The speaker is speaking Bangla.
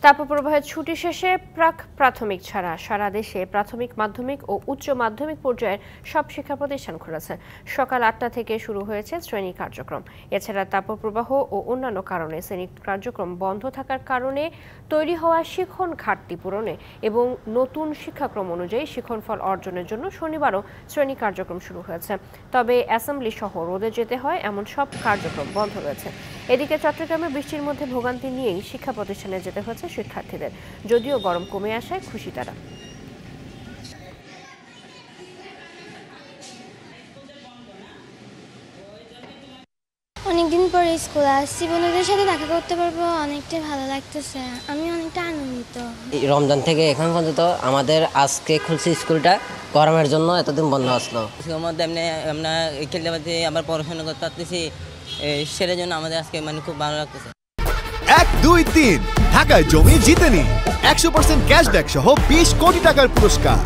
তাপপ্রবাহের ছুটি শেষে প্রাথমিক ছাড়া সারা দেশে প্রাথমিক, মাধ্যমিক ও উচ্চ মাধ্যমিক পর্যায়ের সব শিক্ষা প্রতিষ্ঠান খুলেছে। সকাল ৮টা থেকে শুরু হয়েছে শ্রেণী কার্যক্রম। এছাড়া তাপপ্রবাহ ও অন্যান্য কারণে শ্রেণী কার্যক্রম বন্ধ থাকার কারণে তৈরি হওয়া শিখন ঘাটতি পূরণে এবং নতুন শিক্ষাক্রম অনুযায়ী শিক্ষণফল অর্জনের জন্য শনিবারও শ্রেণী কার্যক্রম শুরু হয়েছে। তবে অ্যাসেম্বলি সহ রোদে যেতে হয় এমন সব কার্যক্রম বন্ধ রয়েছে। এদিকে চট্টগ্রামে বৃষ্টির মধ্যে ভোগান্তি নিয়েই শিক্ষা প্রতিষ্ঠানে যেতে হয়েছে শিক্ষার্থীদের। যদিও গরম কমে আসায় খুশি তারা। অনেকদিন পরে স্কুল আসছি, বন্ধুদের সাথে দেখা করতে পারবো, অনেকটাই ভালো লাগতেছে। আমি অনেকটা আনন্দিত। রমজান থেকে এখন পর্যন্ত আমাদের আজকে খুলছে স্কুলটা, গরমের জন্য এতদিন বন্ধ আসলো। মধ্যে আমরা খেলতে পারছি, আবার পড়াশোনা করতে পারতেছি, সেটার জন্য আমাদের আজকে খুব ভালো লাগতেছে। 1, 2, 3 ঢাকায় জমি জিতে নিন 100% ক্যাশব্যাক সহ 20 কোটি টাকার পুরস্কার।